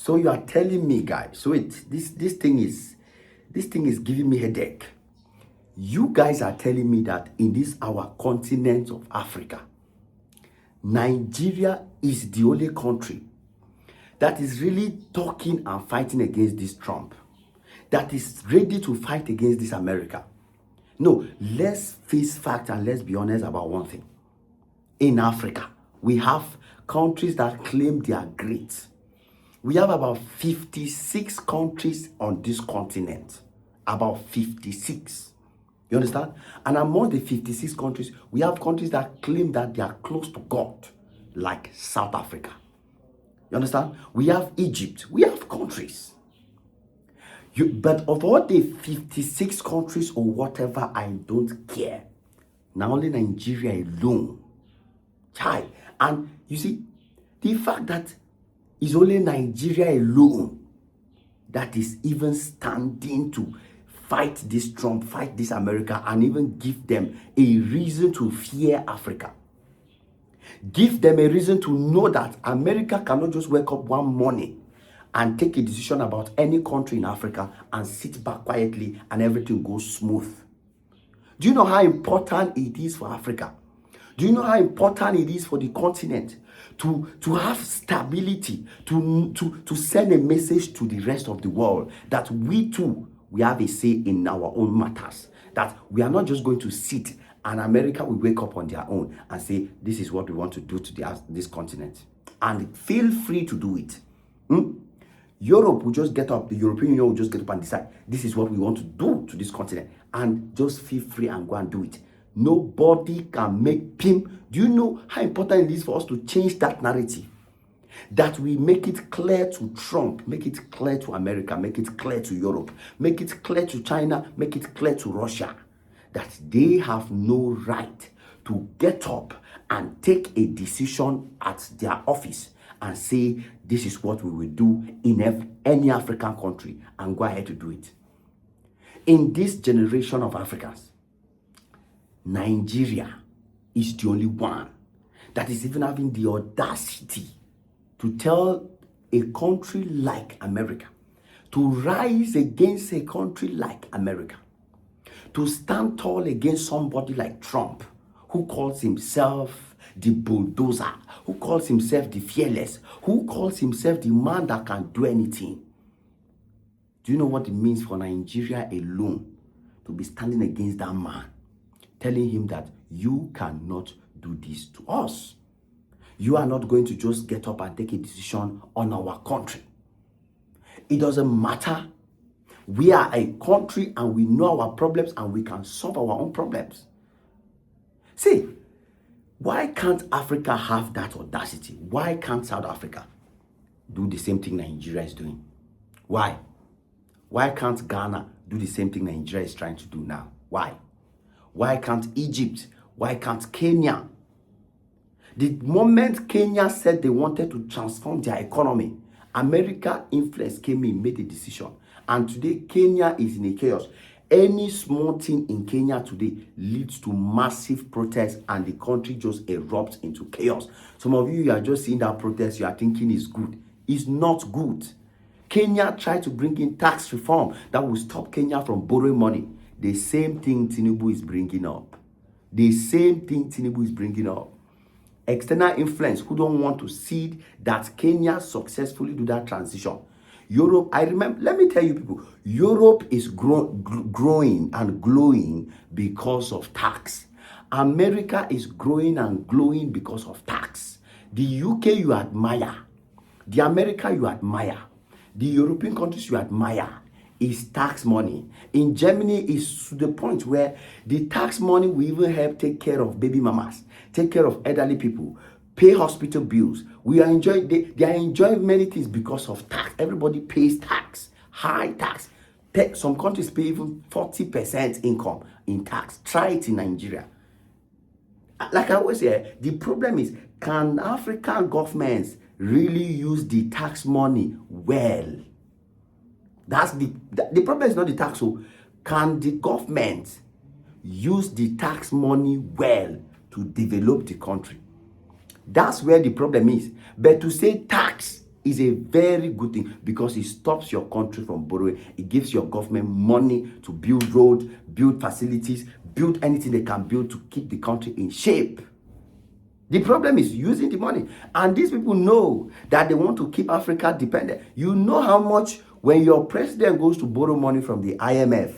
So you are telling me, guys, so this thing is giving me headache. You guys are telling me that in this our continent of Africa, Nigeria is the only country that is really talking and fighting against this Trump, that is ready to fight against this America. No, let's face fact and let's be honest about one thing. In Africa, we have countries that claim they are great. We have about 56 countries on this continent. About 56. You understand? And among the 56 countries, we have countries that claim that they are close to God, like South Africa. You understand? We have Egypt. We have countries. But of all the 56 countries or whatever, I don't care. Now only Nigeria alone. Chai. And you see, the fact that it's only Nigeria alone that is even standing to fight this Trump, fight this America, and even give them a reason to fear Africa. Give them a reason to know that America cannot just wake up one morning and take a decision about any country in Africa and sit back quietly and everything goes smooth. Do you know how important it is for Africa? Do you know how important it is for the continent to have stability, to send a message to the rest of the world that we too, we have a say in our own matters, that we are not just going to sit and America will wake up on their own and say, this is what we want to do to this continent. And feel free to do it. Europe will just get up, the European Union will just get up and decide, this is what we want to do to this continent. And just feel free and go and do it. Nobody can make PIM. Do you know how important it is for us to change that narrative? That we make it clear to Trump, make it clear to America, make it clear to Europe, make it clear to China, make it clear to Russia that they have no right to get up and take a decision at their office and say, this is what we will do in any African country, and go ahead to do it. In this generation of Africans, Nigeria is the only one that is even having the audacity to tell a country like America to rise against a country like America, to stand tall against somebody like Trump, who calls himself the bulldozer, who calls himself the fearless, who calls himself the man that can do anything. Do you know what it means for Nigeria alone to be standing against that man, telling him that you cannot do this to us? You are not going to just get up and take a decision on our country. It doesn't matter. We are a country and we know our problems and we can solve our own problems. See, why can't Africa have that audacity? Why can't South Africa do the same thing Nigeria is doing? Why? Why can't Ghana do the same thing Nigeria is trying to do now? Why? Why can't Egypt? Why can't Kenya? The moment Kenya said they wanted to transform their economy, America influence came in, made a decision. And today, Kenya is in a chaos. Any small thing in Kenya today leads to massive protests and the country just erupts into chaos. Some of you are just seeing that protest, you are thinking it's good. It's not good. Kenya tried to bring in tax reform that will stop Kenya from borrowing money. The same thing Tinubu is bringing up. The same thing Tinubu is bringing up. External influence who don't want to see that Kenya successfully do that transition. Europe, I remember, let me tell you people, Europe is growing and glowing because of tax. America is growing and glowing because of tax. The UK you admire, the America you admire, the European countries you admire is tax money. In Germany, is to the point where the tax money will even help take care of baby mamas, take care of elderly people, pay hospital bills. We are enjoying, they are enjoying many things because of tax. Everybody pays tax, high tax. Some countries pay even 40% income in tax. Try it in Nigeria. Like I always say, the problem is, can African governments really use the tax money well? That's the problem is not the tax. So can the government use the tax money well to develop the country? That's where the problem is. But to say tax is a very good thing because it stops your country from borrowing. It gives your government money to build roads, build facilities, build anything they can build to keep the country in shape. The problem is using the money. And these people know that they want to keep Africa dependent. You know how much when your president goes to borrow money from the IMF,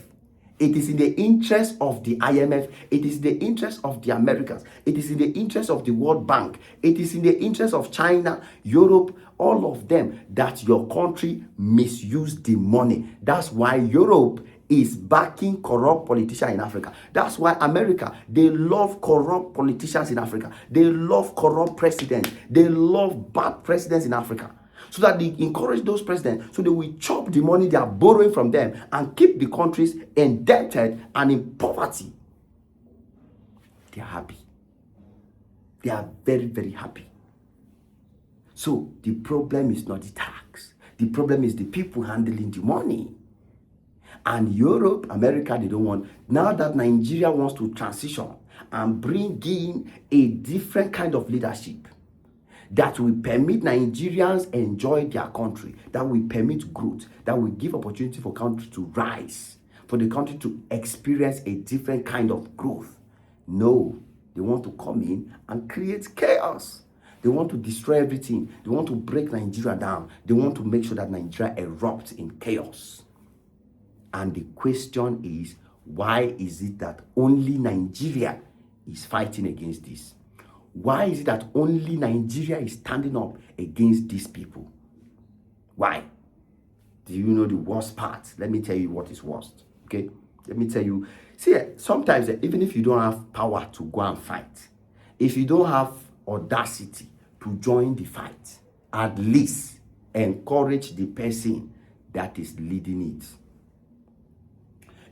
it is in the interest of the IMF. It is in the interest of the Americans. It is in the interest of the World Bank. It is in the interest of China, Europe, all of them, that your country misuse the money. That's why Europe is backing corrupt politicians in Africa. That's why America, they love corrupt politicians in Africa. They love corrupt presidents. They love bad presidents in Africa. So that they encourage those presidents so they will chop the money they are borrowing from them and keep the countries indebted and in poverty. They are happy. They are very, very happy. So the problem is not the tax. The problem is the people handling the money. And Europe, America, they don't want. Now that Nigeria wants to transition and bring in a different kind of leadership that will permit Nigerians enjoy their country, that will permit growth, that will give opportunity for country to rise, for the country to experience a different kind of growth. No, they want to come in and create chaos. They want to destroy everything. They want to break Nigeria down. They want to make sure that Nigeria erupts in chaos. And the question is, why is it that only Nigeria is fighting against this? Why is it that only Nigeria is standing up against these people? Why? Do you know the worst part? Let me tell you what is worst. Okay? Let me tell you. See, sometimes even if you don't have power to go and fight, if you don't have audacity to join the fight, at least encourage the person that is leading it.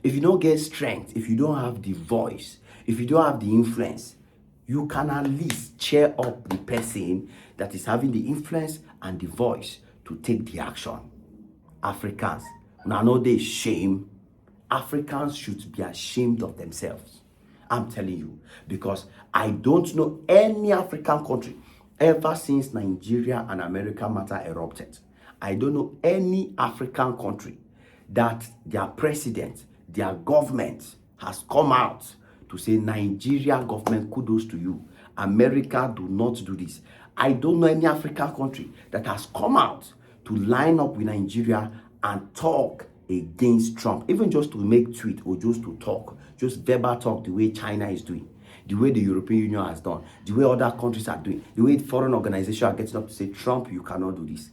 If you don't get strength, if you don't have the voice, if you don't have the influence, you can at least cheer up the person that is having the influence and the voice to take the action. Africans, now know they shame. Africans should be ashamed of themselves. I'm telling you, because I don't know any African country ever since Nigeria and America matter erupted. I don't know any African country that their president, their government has come out to say, Nigeria government, kudos to you. America, do not do this. I don't know any African country that has come out to line up with Nigeria and talk against Trump, even just to make tweet or just to talk, just verbal talk the way China is doing, the way the European Union has done, the way other countries are doing, the way foreign organizations are getting up to say, Trump, you cannot do this.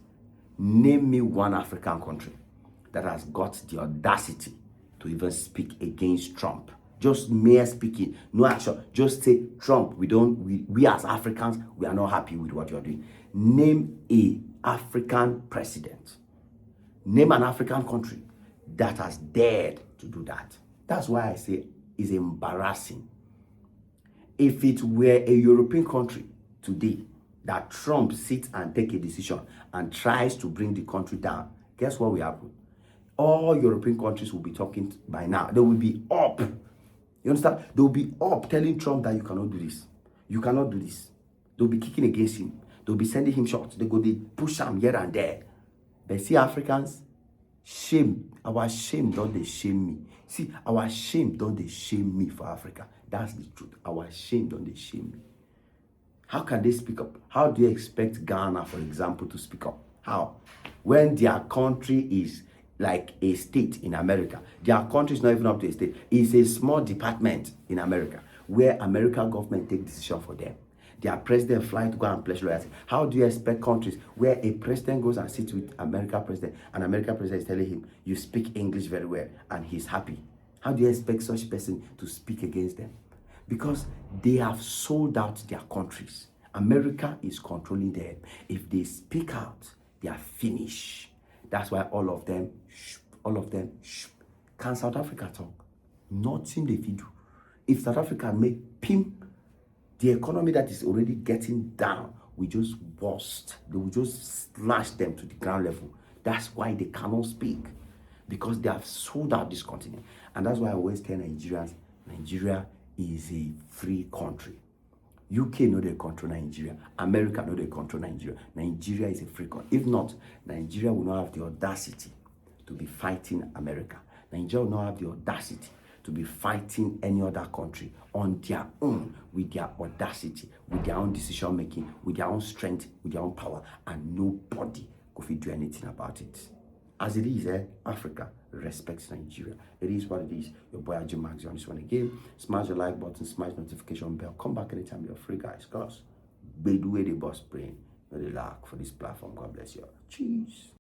Name me one African country that has got the audacity to even speak against Trump. Just mere speaking, no action. Just say, Trump, we as Africans, we are not happy with what you're doing. Name a African president. Name an African country that has dared to do that. That's why I say it's embarrassing. If it were a European country today that Trump sits and take a decision and tries to bring the country down, guess what will happen? All European countries will be talking by now. They will be up. You understand? They'll be up telling Trump that you cannot do this. You cannot do this. They'll be kicking against him. They'll be sending him shots. They push him here and there. But see, Africans, shame. Our shame, don't they shame me? See, our shame, don't they shame me for Africa? That's the truth. Our shame, don't they shame me? How can they speak up? How do you expect Ghana, for example, to speak up? How? When their country is like a state in America. Their country is not even up to a state. It's a small department in America where American government take decision for them. Their president fly to go and pledge loyalty. How do you expect countries where a president goes and sits with American president and American president is telling him, you speak English very well, and he's happy? How do you expect such a person to speak against them? Because they have sold out their countries. America is controlling them. If they speak out, they are finished. That's why all of them, can South Africa talk? Nothing they do. If South Africa make pimp, the economy that is already getting down will just burst. They will just slash them to the ground level. That's why they cannot speak, because they have sold out this continent. And that's why I always tell Nigerians, Nigeria is a free country. UK no dey control Nigeria. America no dey control Nigeria. Nigeria is a free country. If not, Nigeria will not have the audacity to be fighting America. Nigeria will not have the audacity to be fighting any other country on their own, with their audacity, with their own decision making, with their own strength, with their own power, and nobody could do anything about it. As it is, Africa respects Nigeria. It is what it is. Your boy Ajay Max on this one again. Smash the like button, smash the notification bell. Come back anytime you're free, guys. Cause Bedu the boss brain, no the lack for this platform. God bless you. Cheers.